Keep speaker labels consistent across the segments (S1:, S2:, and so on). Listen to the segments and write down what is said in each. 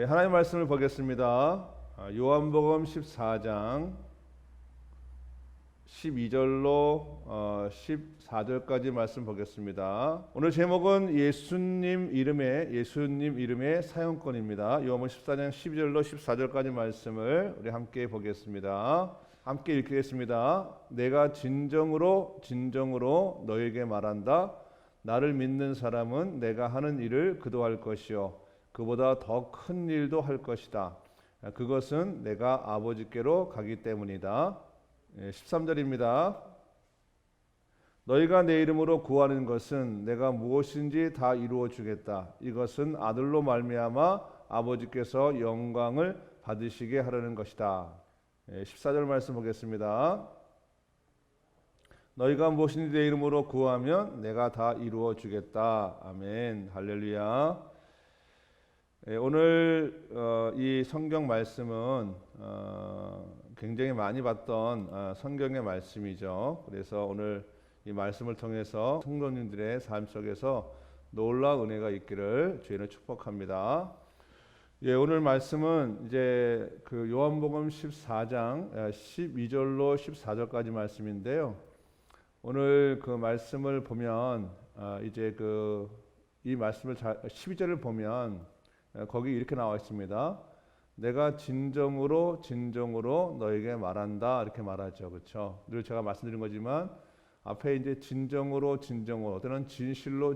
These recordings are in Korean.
S1: 하나님 말씀을 보겠습니다. 요한복음 14장 12절로 14절까지 말씀 보겠습니다. 오늘 제목은 예수님 이름의 사용권입니다. 요한복음 14장 12절로 14절까지 말씀을 우리 함께 보겠습니다. 함께 읽겠습니다. 내가 진정으로 너에게 말한다. 나를 믿는 사람은 내가 하는 일을 그도 할 것이요 그보다 더 큰 일도 할 것이다. 그것은 내가 아버지께로 가기 때문이다. 13절입니다. 너희가 내 이름으로 구하는 것은 내가 무엇인지 다 이루어 주겠다. 이것은 아들로 말미암아 아버지께서 영광을 받으시게 하려는 것이다. 14절 말씀 보겠습니다. 너희가 무엇인지 내 이름으로 구하면 내가 다 이루어 주겠다. 아멘. 할렐루야. 오늘 이 성경 말씀은 굉장히 많이 봤던 성경의 말씀이죠. 그래서 오늘 이 말씀을 통해서 성도님들의 삶 속에서 놀라운 은혜가 있기를 주의는 축복합니다. 오늘 말씀은 이제 그 요한복음 14장 12절로 14절까지 말씀인데요. 오늘 그 말씀을 보면 이제 이 말씀을 12절을 보면 거기 이렇게 나와 있습니다. 내가 진정으로 너에게 말한다 이렇게 말하죠, 그렇죠? 늘 제가 말씀드린 거지만 앞에 이제 진정으로 또는 진실로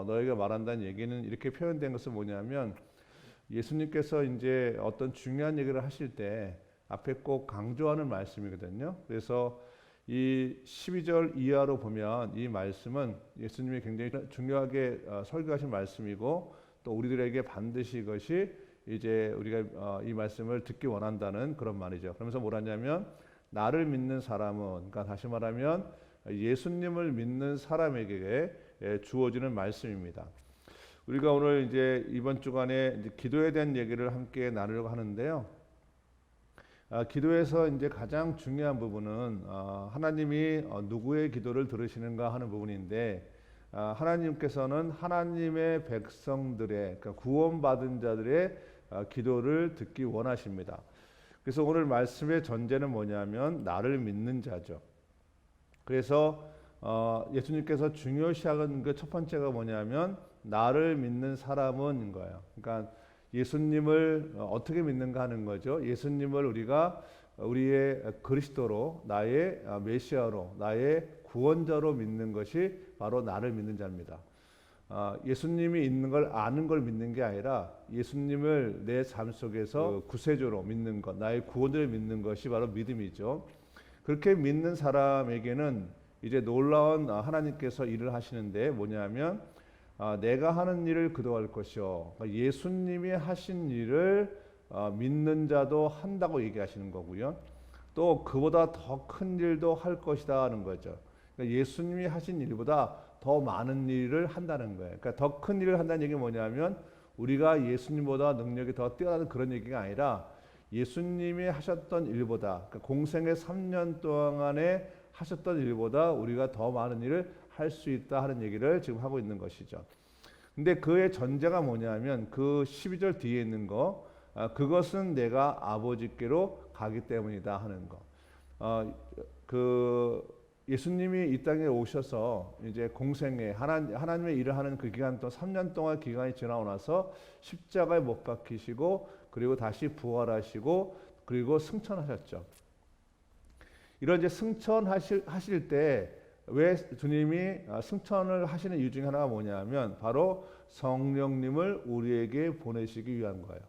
S1: 너에게 말한다는 얘기는 이렇게 표현된 것은 뭐냐면 예수님께서 이제 어떤 중요한 얘기를 하실 때 앞에 꼭 강조하는 말씀이거든요. 그래서 이 12절 이하로 보면 이 말씀은 예수님이 굉장히 중요하게 설교하신 말씀이고 또 우리들에게 반드시 이것이 이제 우리가 이 말씀을 듣기 원한다는 그런 말이죠. 그러면서 뭐라냐면 나를 믿는 사람은, 그러니까 다시 말하면 예수님을 믿는 사람에게 주어지는 말씀입니다. 우리가 오늘 이제 이번 주간에 이제 기도에 대한 얘기를 함께 나누려고 하는데요. 기도에서 이제 가장 중요한 부분은 하나님이 누구의 기도를 들으시는가 하는 부분인데 하나님께서는 하나님의 백성들의 그러니까 구원받은 자들의 기도를 듣기 원하십니다. 그래서 오늘 말씀의 전제는 뭐냐면 나를 믿는 자죠. 그래서 예수님께서 중요시하는 그 첫 번째가 뭐냐면 나를 믿는 사람은 거예요. 그러니까 예수님을 어떻게 믿는가 하는 거죠. 예수님을 우리가 우리의 그리스도로 나의 메시아로 나의 구원자로 믿는 것이 바로 나를 믿는 자입니다. 예수님이 있는 걸 아는 걸 믿는 게 아니라 예수님을 내 삶 속에서 구세주로 믿는 것, 나의 구원자로 믿는 것이 바로 믿음이죠. 그렇게 믿는 사람에게는 이제 놀라운 하나님께서 일을 하시는데 뭐냐면 내가 하는 일을 그도 할 것이요. 예수님이 하신 일을 믿는 자도 한다고 얘기하시는 거고요. 또 그보다 더 큰 일도 할 것이다 하는 거죠. 그러니까 예수님이 하신 일보다 더 많은 일을 한다는 거예요. 그러니까 더 큰 일을 한다는 얘기가 뭐냐면 우리가 예수님보다 능력이 더 뛰어나는 그런 얘기가 아니라 예수님이 하셨던 일보다 그러니까 공생의 3년 동안에 하셨던 일보다 우리가 더 많은 일을 할 수 있다 하는 얘기를 지금 하고 있는 것이죠. 근데 그의 전제가 뭐냐면 그 12절 뒤에 있는 거 그것은 내가 아버지께로 가기 때문이다 하는 거. 예수님이 이 땅에 오셔서 이제 공생에 하나님의 일을 하는 그 기간 동안 3년 동안 기간이 지나고 나서 십자가에 못 박히시고 그리고 다시 부활하시고 그리고 승천하셨죠. 이런 이제 승천하실 때 왜 주님이 승천을 하시는 이유 중에 하나가 뭐냐면 바로 성령님을 우리에게 보내시기 위한 거예요.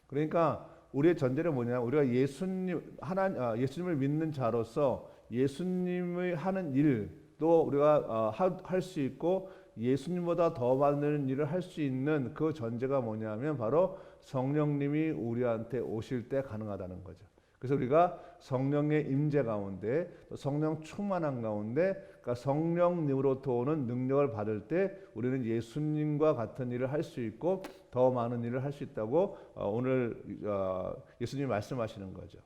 S1: 그러니까 우리의 전제는 뭐냐? 우리가 예수님을 믿는 자로서 예수님의 하는 일도 우리가 할 수 있고 예수님보다 더 많은 일을 할 수 있는 그 전제가 뭐냐면 바로 성령님이 우리한테 오실 때 가능하다는 거죠. 그래서 우리가 성령의 임재 가운데 또 성령 충만한 가운데 그러니까 성령님으로부터 오는 능력을 받을 때 우리는 예수님과 같은 일을 할 수 있고 더 많은 일을 할 수 있다고 오늘 예수님이 말씀하시는 거죠.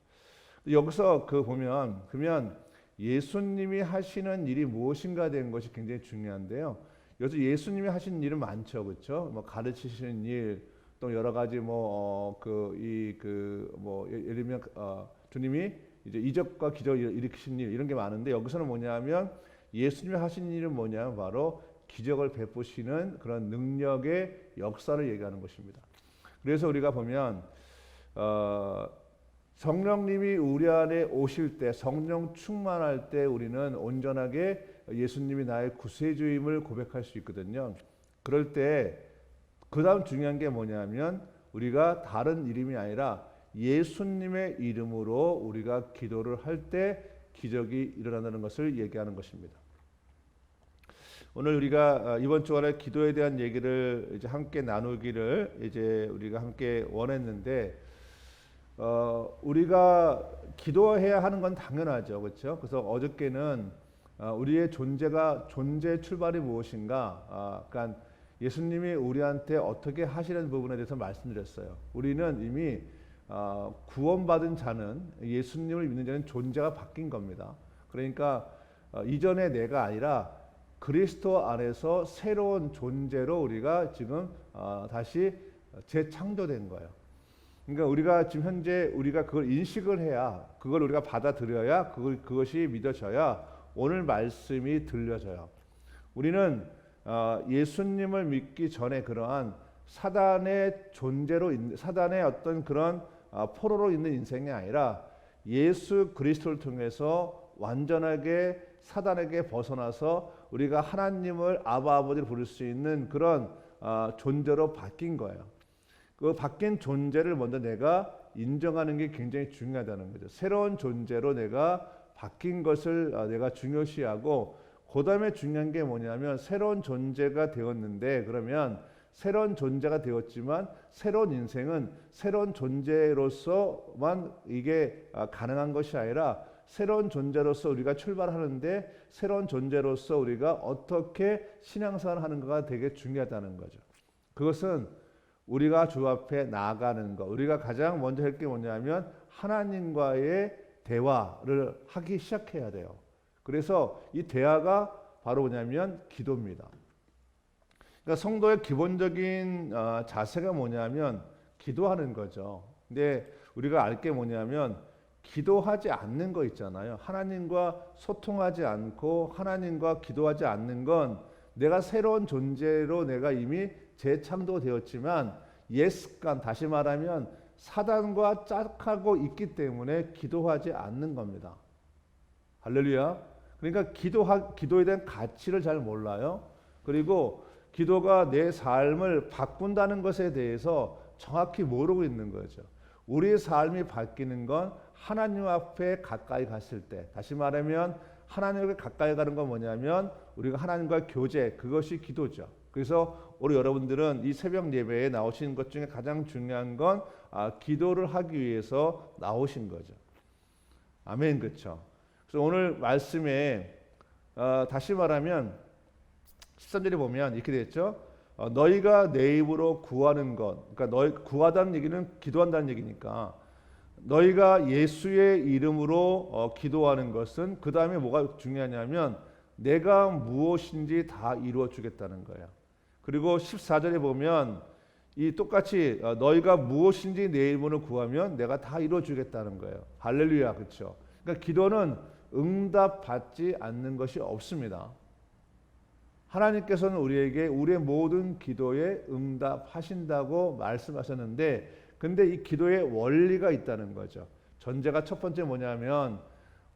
S1: 여기서 그러면 예수님이 하시는 일이 무엇인가 된 것이 굉장히 중요한데요. 여기서 예수님이 하신 일은 많죠, 그렇죠? 뭐 가르치시는 일, 또 여러 가지 예를 들면 주님이 이제 이적과 기적을 일으키신 일 이런 게 많은데 여기서는 뭐냐면 예수님이 하신 일은 뭐냐면 바로 기적을 베푸시는 그런 능력의 역사를 얘기하는 것입니다. 그래서 우리가 보면 성령님이 우리 안에 오실 때, 성령 충만할 때 우리는 온전하게 예수님이 나의 구세주임을 고백할 수 있거든요. 그럴 때 그 다음 중요한 게 뭐냐면 우리가 다른 이름이 아니라 예수님의 이름으로 우리가 기도를 할 때 기적이 일어난다는 것을 얘기하는 것입니다. 오늘 우리가 이번 주간에 기도에 대한 얘기를 이제 함께 나누기를 이제 우리가 함께 원했는데 우리가 기도해야 하는 건 당연하죠, 그렇죠? 그래서 어저께는 우리의 존재 출발이 무엇인가, 그러니까 예수님이 우리한테 어떻게 하시는 부분에 대해서 말씀드렸어요. 우리는 이미 구원받은 자는 예수님을 믿는 자는 존재가 바뀐 겁니다. 그러니까 이전의 내가 아니라 그리스도 안에서 새로운 존재로 우리가 지금 다시 재창조된 거예요. 그러니까 우리가 지금 현재 우리가 그걸 인식을 해야, 그걸 우리가 받아들여야, 그것이 믿어져야 오늘 말씀이 들려져요. 우리는 예수님을 믿기 전에 그러한 사단의 존재로, 사단의 어떤 그런 포로로 있는 인생이 아니라 예수 그리스도를 통해서 완전하게 사단에게 벗어나서 우리가 하나님을 아버지를 부를 수 있는 그런 존재로 바뀐 거예요. 그 바뀐 존재를 먼저 내가 인정하는 게 굉장히 중요하다는 거죠. 새로운 존재로 내가 바뀐 것을 내가 중요시하고, 그 다음에 중요한 게 뭐냐면 새로운 존재가 되었는데, 그러면 새로운 존재가 되었지만 새로운 인생은 새로운 존재로서만 이게 가능한 것이 아니라 새로운 존재로서 우리가 출발하는데 새로운 존재로서 우리가 어떻게 신앙생활을 하는가가 되게 중요하다는 거죠. 그것은 우리가 주 앞에 나아가는 것, 우리가 가장 먼저 할 게 뭐냐면 하나님과의 대화를 하기 시작해야 돼요. 그래서 이 대화가 바로 뭐냐면 기도입니다. 그러니까 성도의 기본적인 자세가 뭐냐면 기도하는 거죠. 근데 우리가 알 게 뭐냐면 기도하지 않는 거 있잖아요. 하나님과 소통하지 않고 하나님과 기도하지 않는 건 내가 새로운 존재로 내가 이미 재창조되었지만 옛 습관, 다시 말하면 사단과 짝하고 있기 때문에 기도하지 않는 겁니다. 할렐루야. 그러니까 기도에 대한 가치를 잘 몰라요. 그리고 기도가 내 삶을 바꾼다는 것에 대해서 정확히 모르고 있는 거죠. 우리의 삶이 바뀌는 건 하나님 앞에 가까이 갔을 때, 다시 말하면 하나님께 가까이 가는 건 뭐냐면 우리가 하나님과 교제, 그것이 기도죠. 그래서 우리 여러분들은 이 새벽 예배에 나오신 것 중에 가장 중요한 건 기도를 하기 위해서 나오신 거죠. 아멘, 그렇죠? 그래서 오늘 말씀에 다시 말하면 13절에 보면 이렇게 되었죠. 너희가 내 입으로 구하는 것, 그러니까 너희 구하다는 얘기는 기도한다는 얘기니까 너희가 예수의 이름으로 기도하는 것은 그 다음에 뭐가 중요하냐면 내가 무엇인지 다 이루어 주겠다는 거예요. 그리고 14절에 보면 이 똑같이 너희가 무엇인지 내 이름으로 구하면 내가 다 이루어 주겠다는 거예요. 할렐루야, 그렇죠? 그러니까 기도는 응답받지 않는 것이 없습니다. 하나님께서는 우리에게 우리의 모든 기도에 응답하신다고 말씀하셨는데, 근데 이 기도의 원리가 있다는 거죠. 전제가 첫 번째 뭐냐면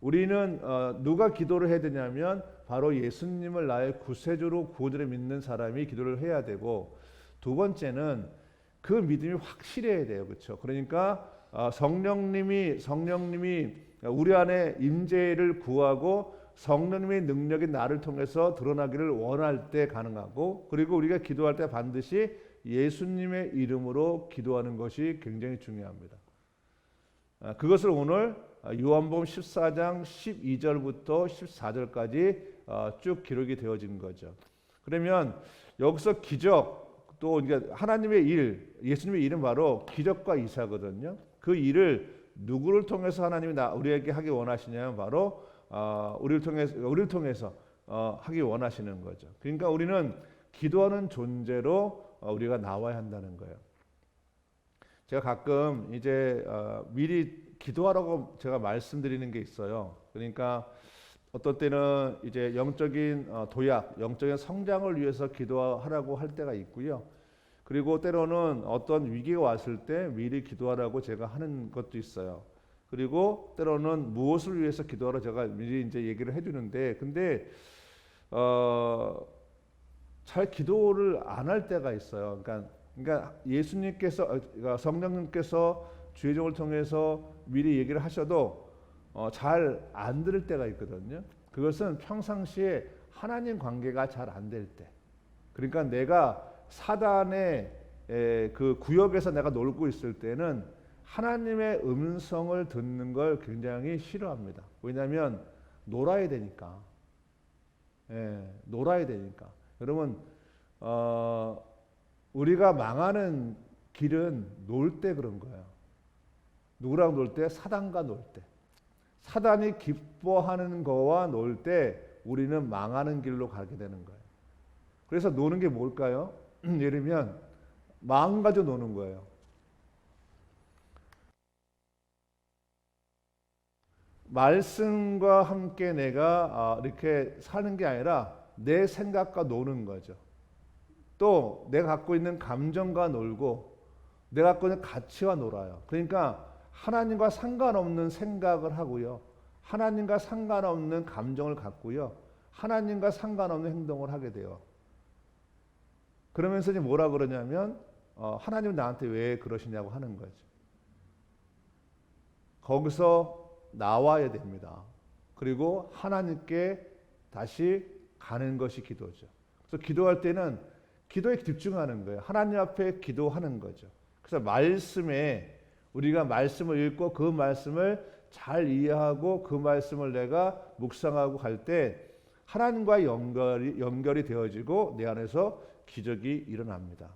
S1: 우리는 누가 기도를 해야 되냐면 바로 예수님을 나의 구세주로 구원자로 믿는 사람이 기도를 해야 되고, 두 번째는 그 믿음이 확실해야 돼요. 그렇죠? 그러니까 성령님이 우리 안에 임재를 구하고 성령님의 능력이 나를 통해서 드러나기를 원할 때 가능하고, 그리고 우리가 기도할 때 반드시 예수님의 이름으로 기도하는 것이 굉장히 중요합니다. 그것을 오늘 요한복음 14장 12절부터 14절까지 쭉 기록이 되어진 거죠. 그러면 여기서 기적, 또 이제 하나님의 일, 예수님의 일은 바로 기적과 이사거든요. 그 일을 누구를 통해서 하나님이 우리에게 하기 원하시냐면 바로 우리를 통해서 하기 원하시는 거죠. 그러니까 우리는 기도하는 존재로 우리가 나와야 한다는 거예요. 제가 가끔 이제 미리 기도하라고 제가 말씀드리는 게 있어요. 그러니까 어떤 때는 이제 영적인 도약, 영적인 성장을 위해서 기도하라고 할 때가 있고요. 그리고 때로는 어떤 위기가 왔을 때 미리 기도하라고 제가 하는 것도 있어요. 그리고 때로는 무엇을 위해서 기도하라 제가 미리 이제 얘기를 해주는데, 근데 잘 기도를 안 할 때가 있어요. 그러니까 예수님께서, 그러니까 성령님께서 주의 종을 통해서 미리 얘기를 하셔도 잘 안 들을 때가 있거든요. 그것은 평상시에 하나님 관계가 잘 안 될 때. 그러니까 내가 사단의 그 구역에서 내가 놀고 있을 때는 하나님의 음성을 듣는 걸 굉장히 싫어합니다. 왜냐하면 놀아야 되니까. 놀아야 되니까. 여러분, 우리가 망하는 길은 놀 때 그런 거예요. 누구랑 놀 때? 사단과 놀 때. 사단이 기뻐하는 거와 놀 때 우리는 망하는 길로 가게 되는 거예요. 그래서 노는 게 뭘까요? 예를 들면 마음 가지고 노는 거예요. 말씀과 함께 내가 이렇게 사는 게 아니라 내 생각과 노는 거죠. 또 내가 갖고 있는 감정과 놀고 내가 갖고 있는 가치와 놀아요. 그러니까 하나님과 상관없는 생각을 하고요. 하나님과 상관없는 감정을 갖고요. 하나님과 상관없는 행동을 하게 돼요. 그러면서 이제 뭐라 그러냐면 하나님 나한테 왜 그러시냐고 하는 거죠. 거기서 나와야 됩니다. 그리고 하나님께 다시 가는 것이 기도죠. 그래서 기도할 때는 기도에 집중하는 거예요. 하나님 앞에 기도하는 거죠. 그래서 말씀에 우리가 말씀을 읽고 그 말씀을 잘 이해하고 그 말씀을 내가 묵상하고 갈 때 하나님과 연결이 되어지고 내 안에서 기적이 일어납니다.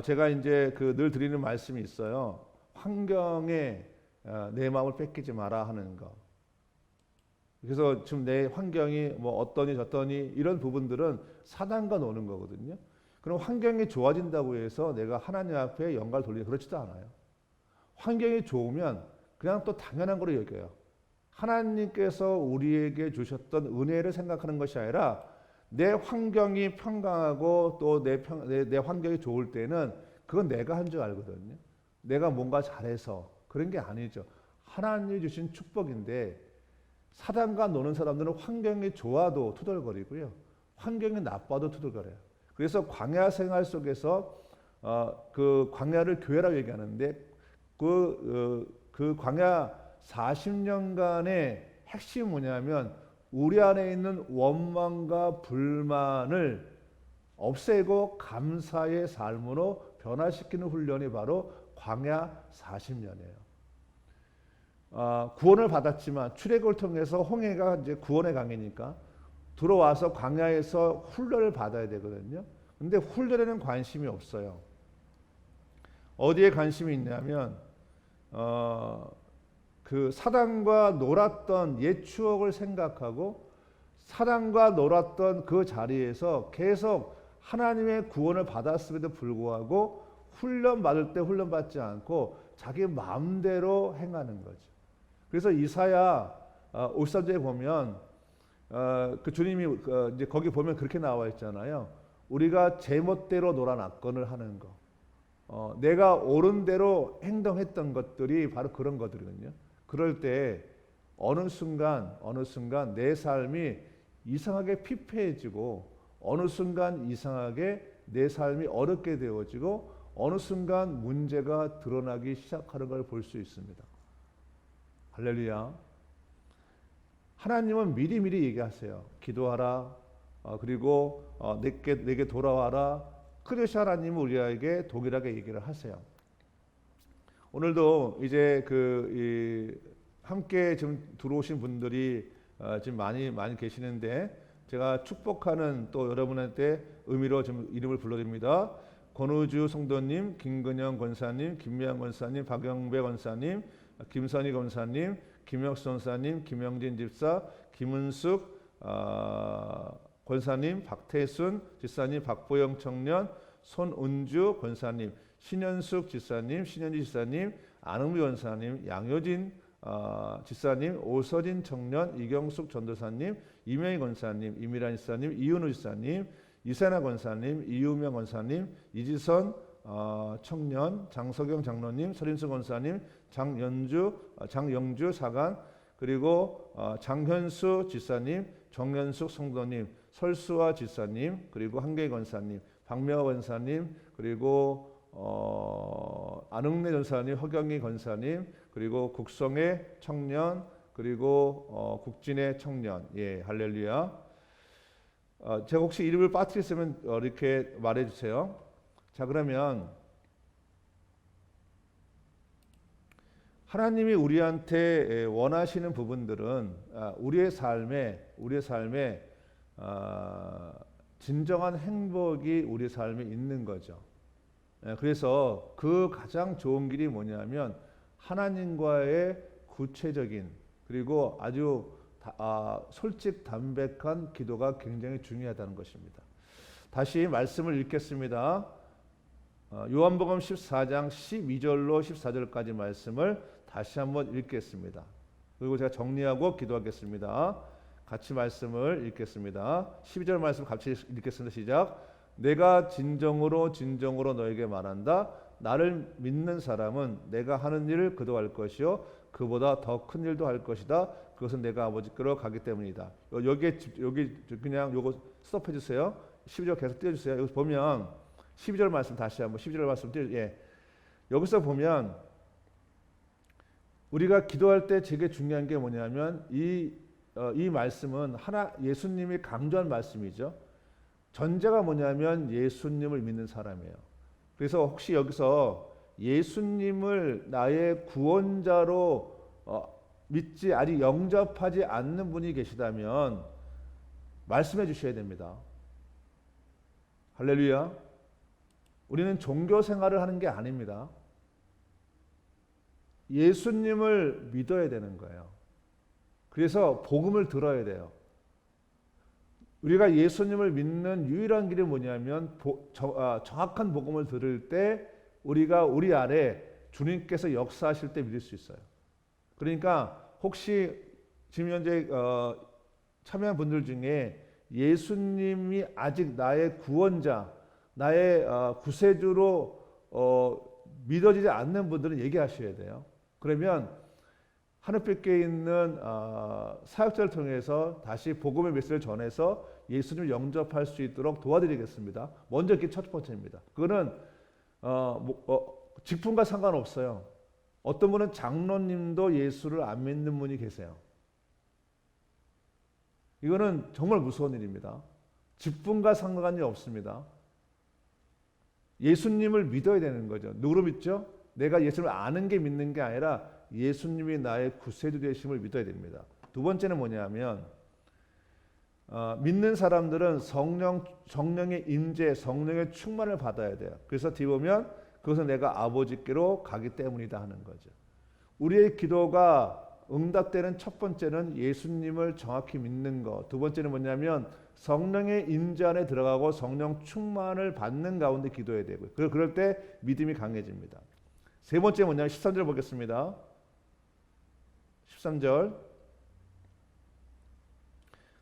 S1: 제가 이제 늘 드리는 말씀이 있어요. 환경에 내 마음을 뺏기지 마라 하는 거. 그래서 지금 내 환경이 뭐 어떠니 저떠니 이런 부분들은 사단과 노는 거거든요. 그럼 환경이 좋아진다고 해서 내가 하나님 앞에 영광을 돌리는 그렇지도 않아요. 환경이 좋으면 그냥 또 당연한 거로 여겨요. 하나님께서 우리에게 주셨던 은혜를 생각하는 것이 아니라 내 환경이 평강하고 또 내 환경이 좋을 때는 그건 내가 한 줄 알거든요. 내가 뭔가 잘해서 그런 게 아니죠. 하나님이 주신 축복인데 사단과 노는 사람들은 환경이 좋아도 투덜거리고요. 환경이 나빠도 투덜거려요. 그래서 광야 생활 속에서 그 광야를 교회라고 얘기하는데 그 광야 40년간의 핵심이 뭐냐면 우리 안에 있는 원망과 불만을 없애고 감사의 삶으로 변화시키는 훈련이 바로 광야 40년이에요. 구원을 받았지만 출애굽을 통해서 홍해가 이제 구원의 강이니까 들어와서 광야에서 훈련을 받아야 되거든요. 근데 훈련에는 관심이 없어요. 어디에 관심이 있냐면 그 사단과 놀았던 옛 추억을 생각하고 사단과 놀았던 그 자리에서 계속 하나님의 구원을 받았음에도 불구하고 훈련 받을 때 훈련 받지 않고 자기 마음대로 행하는 거죠. 그래서 이사야 53장에 보면 그 주님이 이제 거기 보면 그렇게 나와 있잖아요. 우리가 제멋대로 놀아났건을 하는 거. 내가 옳은 대로 행동했던 것들이 바로 그런 것들이거든요. 그럴 때 어느 순간 내 삶이 이상하게 피폐해지고 어느 순간 이상하게 내 삶이 어렵게 되어지고 어느 순간 문제가 드러나기 시작하는 걸 볼 수 있습니다. 할렐루야. 하나님은 미리미리 얘기하세요. 기도하라. 그리고 내게 돌아와라. 그것이 하나님은 우리에게 동일하게 얘기를 하세요. 오늘도 이제 함께 지금 들어오신 분들이 지금 많이 계시는데 제가 축복하는 또 여러분한테 의미로 좀 이름을 불러드립니다. 권우주 성도님, 김근영 권사님, 김미양 권사님, 박영배 권사님, 김선희 권사님, 김혁수 권사님, 김영진 집사, 김은숙 권사님, 박태순 집사님, 박보영 청년, 손은주 권사님 신현숙 지사님, 신현지 지사님, 안흥미 원사님, 양효진 지사님, 오서진 청년, 이경숙 전도사님, 이명희 권사님, 이미란 지사님, 이윤우 지사님, 이세나 권사님, 이유명 권사님, 이지선 청년, 장석영 장로님, 서린수 권사님, 장영주 사관, 그리고 장현수 지사님, 정현숙 성도님, 설수아 지사님, 그리고 한계희 권사님, 박명호 권사님, 그리고 안흥래 전사님, 허경희 권사님, 그리고 국성의 청년, 그리고 국진의 청년. 예, 할렐루야. 제가 혹시 이름을 빠뜨렸으면 이렇게 말해주세요. 자, 그러면 하나님이 우리한테 원하시는 부분들은 우리의 삶에 진정한 행복이 우리 삶에 있는 거죠. 그래서 그 가장 좋은 길이 뭐냐면 하나님과의 구체적인 그리고 아주 솔직 담백한 기도가 굉장히 중요하다는 것입니다. 다시 말씀을 읽겠습니다. 요한복음 14장 12절로 14절까지 말씀을 다시 한번 읽겠습니다. 그리고 제가 정리하고 기도하겠습니다. 같이 말씀을 읽겠습니다. 12절 말씀 같이 읽겠습니다. 시작. 내가 진정으로 너에게 말한다. 나를 믿는 사람은 내가 하는 일을 그도 할 것이요 그보다 더 큰 일도 할 것이다. 그것은 내가 아버지께로 가기 때문이다. 여기 그냥 요거 스톱해 주세요. 12절 계속 띄워 주세요. 여기 보면 12절 말씀 다시 한번 12절 말씀 여기서 보면 우리가 기도할 때 되게 중요한 게 뭐냐면 이 말씀은 예수님이 강조한 말씀이죠. 전제가 뭐냐면 예수님을 믿는 사람이에요. 그래서 혹시 여기서 예수님을 나의 구원자로 믿지 아직 영접하지 않는 분이 계시다면 말씀해 주셔야 됩니다. 할렐루야. 우리는 종교 생활을 하는 게 아닙니다. 예수님을 믿어야 되는 거예요. 그래서 복음을 들어야 돼요. 우리가 예수님을 믿는 유일한 길이 뭐냐면 정확한 복음을 들을 때 우리가 우리 안에 주님께서 역사하실 때 믿을 수 있어요. 그러니까 혹시 지금 현재 참여한 분들 중에 예수님이 아직 나의 구원자, 나의 구세주로 믿어지지 않는 분들은 얘기하셔야 돼요. 그러면 하늘빛교회에 있는 사역자를 통해서 다시 복음의 메시지를 전해서 예수님을 영접할 수 있도록 도와드리겠습니다. 먼저 그게 첫 번째입니다. 그거는 직분과 상관없어요. 어떤 분은 장로님도 예수를 안 믿는 분이 계세요. 이거는 정말 무서운 일입니다. 직분과 상관이 없습니다. 예수님을 믿어야 되는 거죠. 누구로 믿죠? 내가 예수를 아는 게 믿는 게 아니라 예수님이 나의 구세주 되심을 믿어야 됩니다. 두 번째는 뭐냐면 믿는 사람들은 성령의 임재, 성령의 충만을 받아야 돼요. 그래서 뒤에 보면 그것은 내가 아버지께로 가기 때문이다 하는 거죠. 우리의 기도가 응답되는 첫 번째는 예수님을 정확히 믿는 것. 두 번째는 뭐냐면 성령의 임재 안에 들어가고 성령 충만을 받는 가운데 기도해야 되고요. 그럴 때 믿음이 강해집니다. 세 번째 뭐냐면 13절 보겠습니다. 13절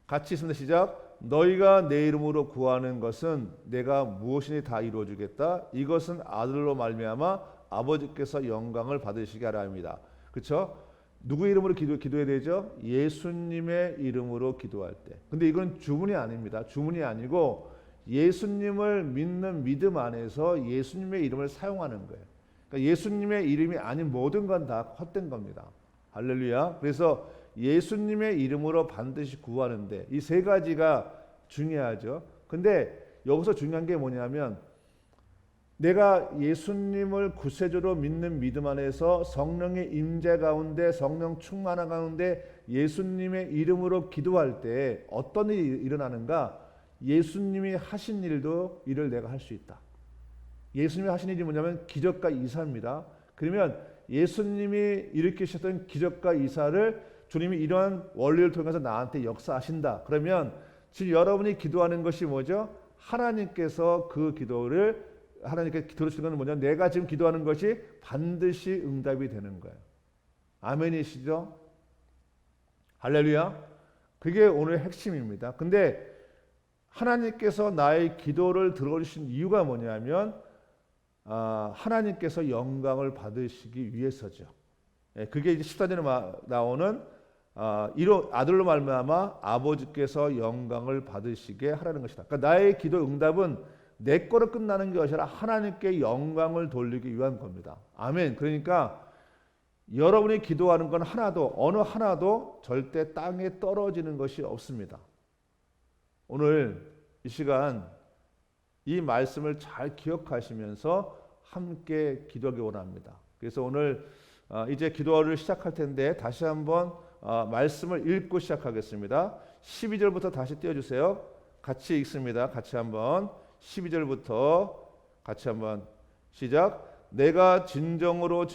S1: 같이 있습니다. 시작. 너희가 내 이름으로 구하는 것은 내가 무엇이니 다 이루어주겠다. 이것은 아들로 말미암아 아버지께서 영광을 받으시게 하라 합니다. 그렇죠? 누구의 이름으로 기도해야 되죠? 예수님의 이름으로 기도할 때. 근데 이건 주문이 아닙니다. 주문이 아니고 예수님을 믿는 믿음 안에서 예수님의 이름을 사용하는 거예요. 그러니까 예수님의 이름이 아닌 모든 건 다 헛된 겁니다. 할렐루야. 그래서 예수님의 이름으로 반드시 구하는데 이 세 가지가 중요하죠. 근데 여기서 중요한 게 뭐냐면 내가 예수님을 구세주로 믿는 믿음 안에서 성령의 임재 가운데 성령 충만한 가운데 예수님의 이름으로 기도할 때 어떤 일이 일어나는가? 예수님이 하신 일을 내가 할 수 있다. 예수님이 하신 일이 뭐냐면 기적과 이사입니다. 그러면 예수님이 일으키셨던 기적과 이사를 주님이 이러한 원리를 통해서 나한테 역사하신다. 그러면 지금 여러분이 기도하는 것이 뭐죠? 하나님께서 그 기도를 하나님께 들으시는 건 뭐냐? 내가 지금 기도하는 것이 반드시 응답이 되는 거예요. 아멘이시죠? 할렐루야. 그게 오늘 핵심입니다. 근데 하나님께서 나의 기도를 들어주신 이유가 뭐냐면 하나님께서 영광을 받으시기 위해서죠. 그게 이제 14절에 나오는 이로 아들로 말미암아 아버지께서 영광을 받으시게 하라는 것이다. 그러니까 나의 기도 응답은 내 거로 끝나는 게 아니라 하나님께 영광을 돌리기 위한 겁니다. 아멘. 그러니까 여러분이 기도하는 건 어느 하나도 절대 땅에 떨어지는 것이 없습니다. 오늘 이 시간 이 말씀을 잘 기억하시면서 함께 기도하기 원합니다. 그래서 오늘 이제 기도를 시작할 텐데 다시 한번 말씀을 읽고 시작하겠습니다. 12절부터 다시 띄워주세요. 같이 읽습니다. 같이 한번 12절부터 같이 한번 시작. 내가 진정으로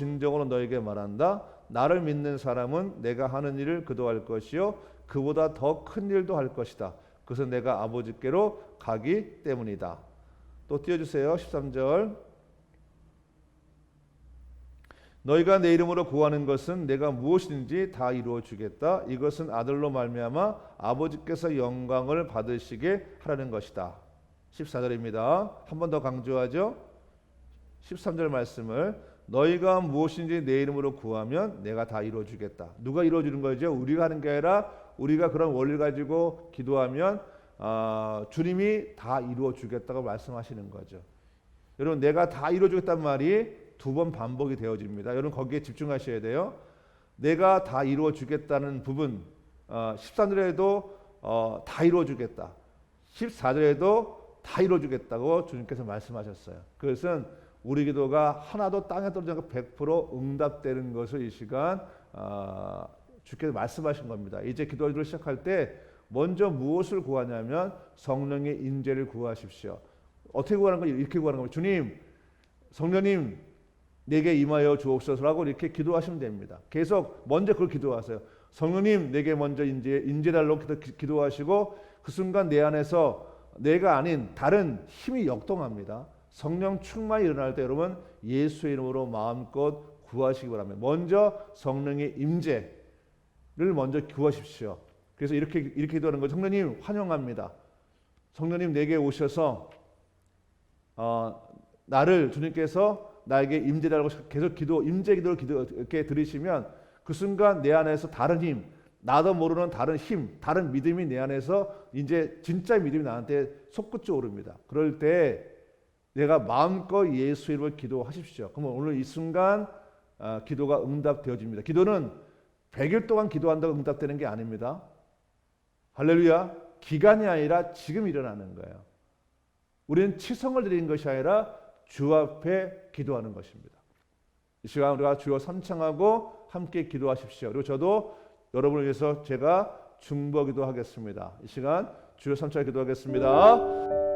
S1: 너에게 말한다. 나를 믿는 사람은 내가 하는 일을 그도 할 것이요 그보다 더 큰 일도 할 것이다. 그것은 내가 아버지께로 가기 때문이다. 또 띄워주세요. 13절. 너희가 내 이름으로 구하는 것은 내가 무엇이든지 다 이루어 주겠다. 이것은 아들로 말미암아 아버지께서 영광을 받으시게 하라는 것이다. 14절입니다. 한 번 더 강조하죠. 13절 말씀을 너희가 무엇인지 내 이름으로 구하면 내가 다 이루어 주겠다. 누가 이루어 주는 거죠? 우리가 하는 게 아니라 우리가 그런 원리를 가지고 기도하면 주님이 다 이루어 주겠다고 말씀하시는 거죠. 여러분 내가 다 이루어 주겠다는 말이 두 번 반복이 되어집니다. 여러분 거기에 집중하셔야 돼요. 내가 다 이루어 주겠다는 부분 13절에도 다 이루어 주겠다. 14절에도 다 이루어 주겠다고 주님께서 말씀하셨어요. 그것은 우리 기도가 하나도 땅에 떨어지지 않고 100% 응답되는 것을 이 시간 주께서 말씀하신 겁니다. 이제 기도를 시작할 때 먼저 무엇을 구하냐면 성령의 임재를 구하십시오. 어떻게 구하는 거예요? 이렇게 구하는 겁니다. 주님, 성령님 내게 임하여 주옵소서라고 이렇게 기도하시면 됩니다. 계속 먼저 그걸 기도하세요. 성령님 내게 먼저 임재달라고 기도하시고 그 순간 내 안에서 내가 아닌 다른 힘이 역동합니다. 성령 충만이 일어날 때 여러분 예수의 이름으로 마음껏 구하시기 바랍니다. 먼저 성령의 임재를 먼저 구하십시오. 그래서 이렇게 기도하는 거죠. 성령님 환영합니다. 성령님 내게 오셔서 나를 주님께서 나에게 임재달라고 계속 임재 기도를 이렇게 들으시면 그 순간 내 안에서 다른 힘, 나도 모르는 다른 힘, 다른 믿음이 내 안에서 이제 진짜 믿음이 나한테 솟구쳐 오릅니다. 그럴 때 내가 마음껏 예수 이름을 기도하십시오. 그러면 오늘 이 순간 기도가 응답되어집니다. 기도는 100일 동안 기도한다고 응답되는 게 아닙니다. 할렐루야. 기간이 아니라 지금 일어나는 거예요. 우리는 치성을 드리는 것이 아니라 주 앞에 기도하는 것입니다. 이 시간 우리가 주여 삼창하고 함께 기도하십시오. 그리고 저도 여러분을 위해서 제가 중보기도 하겠습니다. 이 시간 주여 삼창 기도하겠습니다.